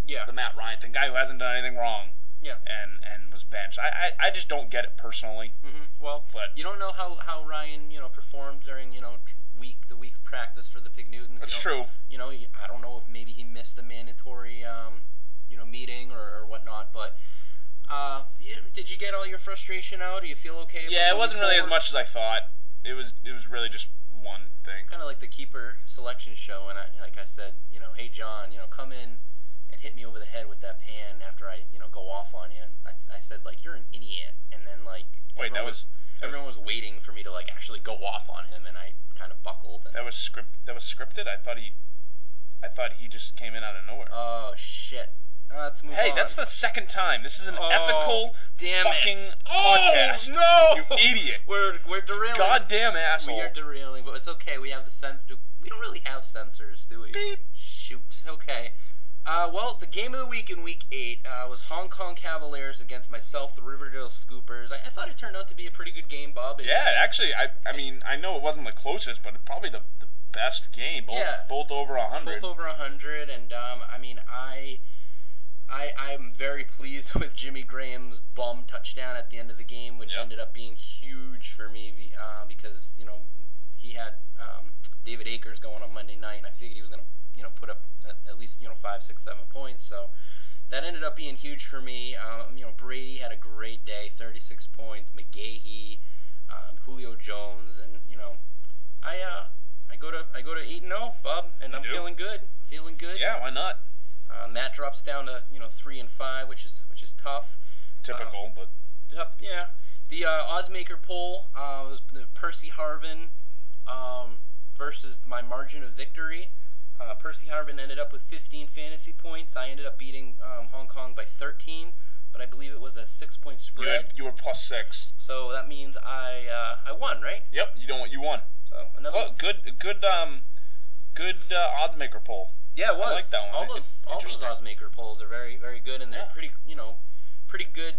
Yeah. The Matt Ryan thing. Guy who hasn't done anything wrong. Yeah. And was benched. I just don't get it personally. Well, but you don't know how Ryan, performed during, the week of practice for the Pig Newtons. That's true. I don't know if maybe he missed a mandatory, meeting or whatnot, but did you get all your frustration out? Do you feel okay? Yeah, it wasn't really as much as I thought. It was really just one thing. Kind of like the keeper selection show, and I said, hey John, come in and hit me over the head with that pan after I, go off on you. And I said, you're an idiot. And then, wait, everyone was waiting for me to, actually go off on him, and I kind of buckled. And that was scripted? I thought he just came in out of nowhere. Oh, shit. Let's move on. Hey, that's the second time. This is an ethical fucking podcast. No! You idiot. We're derailing. Goddamn asshole. We are derailing, but it's okay. We have the sense. We don't really have sensors, do we? Beep. Shoot. Okay. Well, the game of the week in Week 8 was Hong Kong Cavaliers against myself, the Riverdale Scoopers. I thought it turned out to be a pretty good game, Bob. Yeah, actually, I mean, I know it wasn't the closest, but probably the best game. Both over 100. Both over 100, and I'm very pleased with Jimmy Graham's bum touchdown at the end of the game, which ended up being huge for me because he had David Akers going on Monday night, and I figured he was going to put up at least 5, 6, 7 points. So that ended up being huge for me. Brady had a great day, 36 points. McGahee, Julio Jones, and I go to 8-0, Bob, and I'm feeling good. Yeah, why not? Matt drops down to 3-5, which is tough. Typical, but tough. Yeah. The oddsmaker poll was the Percy Harvin versus my margin of victory. Percy Harvin ended up with 15 fantasy points. I ended up beating Hong Kong by 13, but I believe it was a 6-point spread. You were +6. So that means I won, right? Yep. You won. So another good oddsmaker poll. Yeah, it was. I like that one. All those oddsmaker polls are very, very good, and they're pretty good,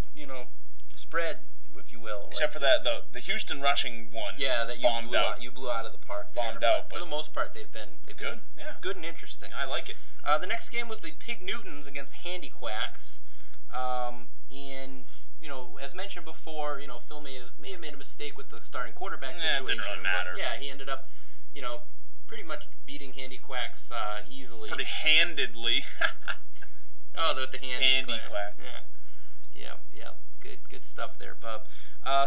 spread, if you will. Except for that the Houston rushing one. Yeah, that you blew out of the park. Bombed out, but for the most part, they've been good. Yeah, good and interesting. I like it. The next game was the Pig Newtons against Handy Quacks, and as mentioned before, Phil may have made a mistake with the starting quarterback situation. It didn't really matter. Yeah, he ended up, pretty much beating Handy Quacks easily. Pretty handedly. With the Handy Quack. Yeah. Good stuff there, Bub.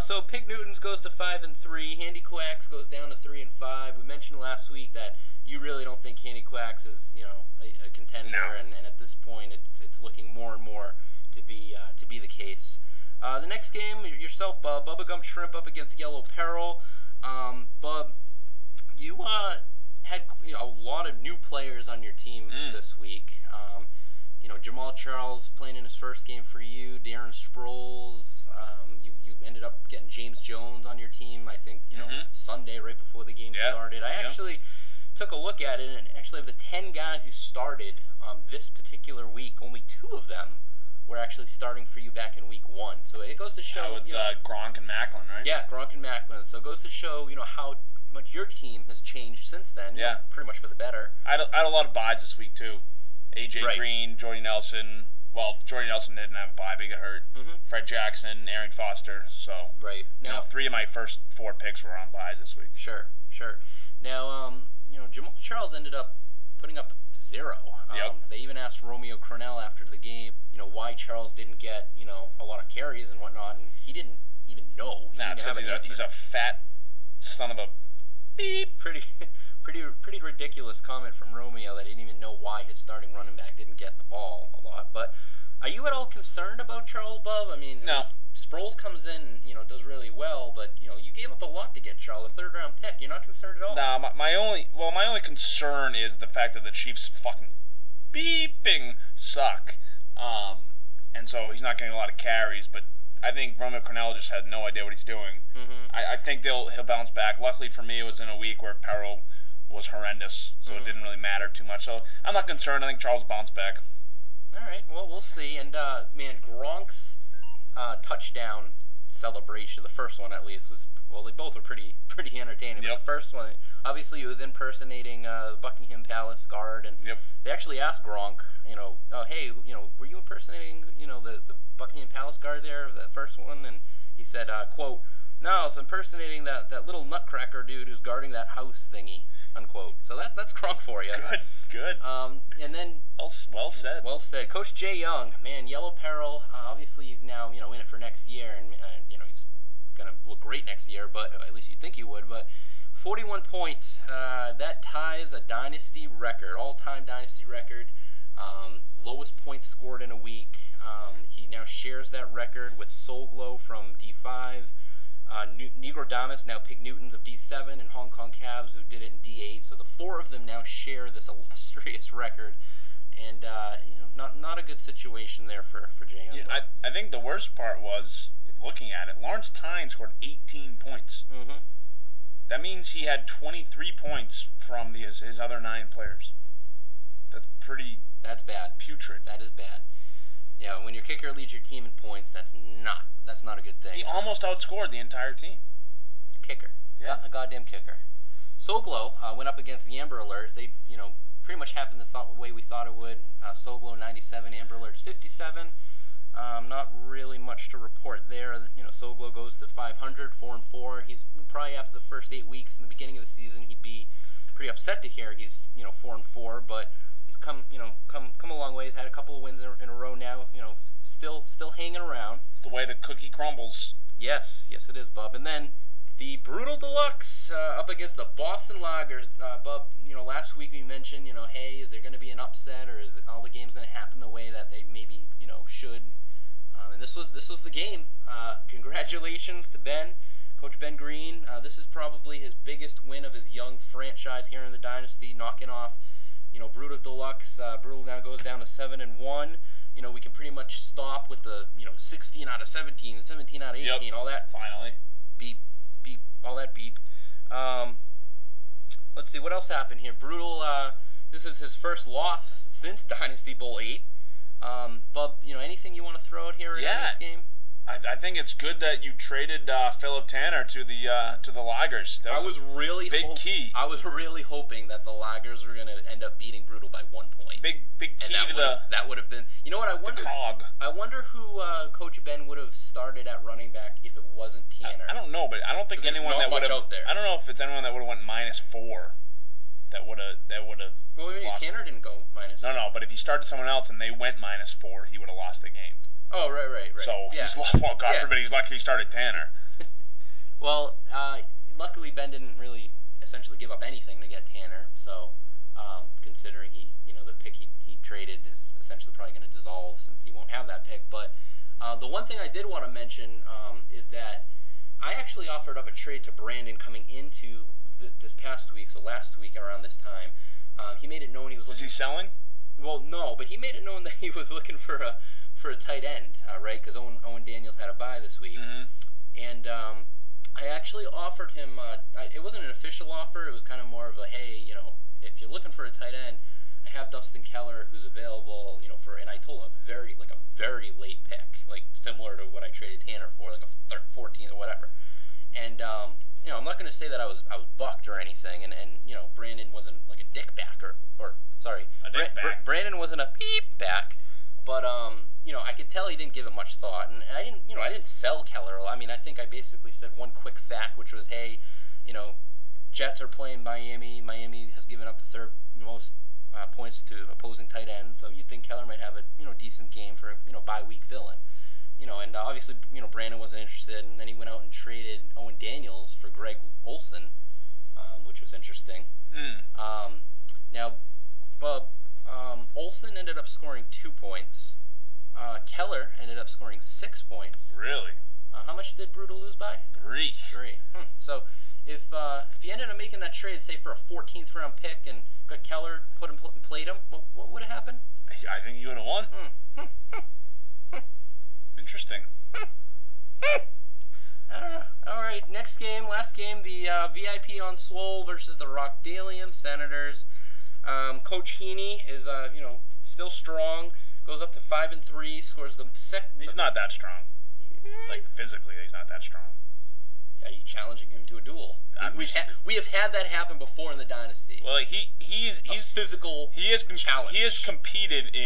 So Pig Newtons goes to 5-3. Handy Quacks goes down to 3-5. We mentioned last week that you really don't think Handy Quacks is a contender, No. and at this point it's looking more and more to be the case. The next game, yourself, Bub, Bubba Gump Shrimp up against Yellow Peril. Bub, you had a lot of new players on your team this week. Jamal Charles playing in his first game for you. Darren Sproles. You ended up getting James Jones on your team. I think Sunday right before the game started. I actually took a look at it, and actually of the 10 guys who started this particular week, only 2 of them were actually starting for you back in week 1. So it goes to show. It's Gronk and Macklin, right? Yeah, Gronk and Macklin. So it goes to show how much your team has changed since then. Yeah, pretty much for the better. I had a lot of buys this week too. AJ Green, Jordy Nelson. Well, Jordy Nelson didn't have a bye, but he got hurt. Fred Jackson, Aaron Foster. So now 3 of my first 4 picks were on buys this week. Sure. Now Jamal Charles ended up putting up 0. They even asked Romeo Cornell after the game, why Charles didn't get a lot of carries and whatnot, and he didn't even know. He's a fat son of a beep. Pretty ridiculous comment from Romeo that he didn't even know why his starting running back didn't get the ball a lot. But are you at all concerned about Charles, Bub? I mean, no. Sproles comes in, does really well, but you gave up a lot to get Charles, a 3rd-round pick. You're not concerned at all? No, my only concern is the fact that the Chiefs fucking beeping suck, and so he's not getting a lot of carries. But I think Romeo Cornell just had no idea what he's doing. I think he'll bounce back. Luckily for me, it was in a week where Peril was horrendous, so it didn't really matter too much. So I'm not concerned. I think Charles will bounce back. All right, well, we'll see. And man, Gronk's touchdown celebration. The first one, at least, was, well, they both were pretty entertaining. Yep. But the first one, obviously, he was impersonating the Buckingham Palace guard, and Yep. they actually asked Gronk, hey, were you impersonating, the Buckingham Palace guard there, that first one? And he said, quote, "No, I was impersonating that little nutcracker dude who's guarding that house thingy," unquote. So that's Gronk for you. Good. And then Well said. Well said. Coach DeYoung, man, yellow peril. Obviously, he's now in it for next year, and he's gonna look great next year. But at least you'd think he would. But 41 points. That ties a dynasty record, all-time dynasty record. Lowest points scored in a week. He now shares that record with Solglow from D5. Negrodamus, now Pig Newtons of D7, and Hong Kong Cavs, who did it in D8. So the four of them now share this illustrious record, and not a good situation there for Jay. Yeah, I think the worst part was, looking at it, Lawrence Tyne scored 18 points. Mm-hmm. That means he had 23 points from his other 9 players. That's bad. Putrid. That is bad. Yeah, when your kicker leads your team in points, that's not a good thing. He almost outscored the entire team. Kicker. Yeah. A goddamn kicker. Solglow went up against the Amber Alerts. They, pretty much happened the way we thought it would. Solglow 97, Amber Alerts 57. Not really much to report there. Solglow goes to 500, 4-4. He's probably, after the first 8 weeks in the beginning of the season, he'd be pretty upset to hear he's 4-4, but he's come a long way. He's had a couple of wins in a row now. Still hanging around. It's the way the cookie crumbles. Yes, it is, Bub. And then the Brutal Deluxe up against the Boston Lagers. Bub, last week we mentioned, hey, is there going to be an upset, or is all the games going to happen the way that they maybe, should? And this was the game. Congratulations to Ben, Coach Ben Green. This is probably his biggest win of his young franchise here in the Dynasty, knocking off, Brutal Deluxe. Brutal now goes down to 7-1. We can pretty much stop with the 16 out of 17, 17 out of 18, yep. All that. Finally. Beep, all that beep. Let's see what else happened here. Brutal. This is his first loss since Dynasty Bowl 8. Bub, anything you want to throw out here in this game? I think it's good that you traded Philip Tanner to the Lagers. That was really big key. I was really hoping that the Lagers were going to end up beating Brutal by 1 point. Big key that would have been. You know what? I wonder who Coach Ben would have started at running back if it wasn't Tanner. I don't know, but I don't think anyone that would have. I don't know if it's anyone that would have went -4. That would have. Well, maybe Tanner didn't go minus. No. But if he started someone else and they went -4, he would have lost the game. Oh, right. So yeah. God forbid, he's lucky he started Tanner. Well, luckily Ben didn't really essentially give up anything to get Tanner. So, considering the pick he traded is essentially probably going to dissolve since he won't have that pick. But the one thing I did want to mention is that I actually offered up a trade to Brandon coming into this past week, so last week around this time. He made it known he was looking. Is he selling? Well, no, but he made it known that he was looking for a tight end, right? Because Owen Daniels had a bye this week, and I actually offered him. It wasn't an official offer; it was kind of more of a, hey, if you're looking for a tight end, I have Dustin Keller who's available, and I told him a very late pick, like similar to what I traded Tanner for, like a 14th or whatever. And I'm not going to say that I was bucked or anything, and Brandon wasn't like a dick back or sorry, Brandon wasn't a beep back, but I could tell he didn't give it much thought, and I didn't sell Keller. I mean, I think I basically said one quick fact, which was, hey, Jets are playing Miami. Miami has given up the third most points to opposing tight ends, so you'd think Keller might have a decent game for bye week fill-in. And obviously, Brandon wasn't interested, and then he went out and traded Owen Daniels for Greg Olsen, which was interesting. Now, Bub, Olsen ended up scoring 2 points. Keller ended up scoring 6 points. Really? How much did Brutal lose by? 3. So, if you ended up making that trade, say for a 14th round pick, and got Keller, played him, what would have happened? I think you would have won. Interesting. All right, last game, the VIP on Swole versus the Rockdalian Senators. Coach Heaney is still strong, goes up to 5-3, scores the second. He's not that strong. Like, physically, he's not that strong. Are you challenging him to a duel? We have had that happen before in the Dynasty. Well, he's physical challenge. He has competed in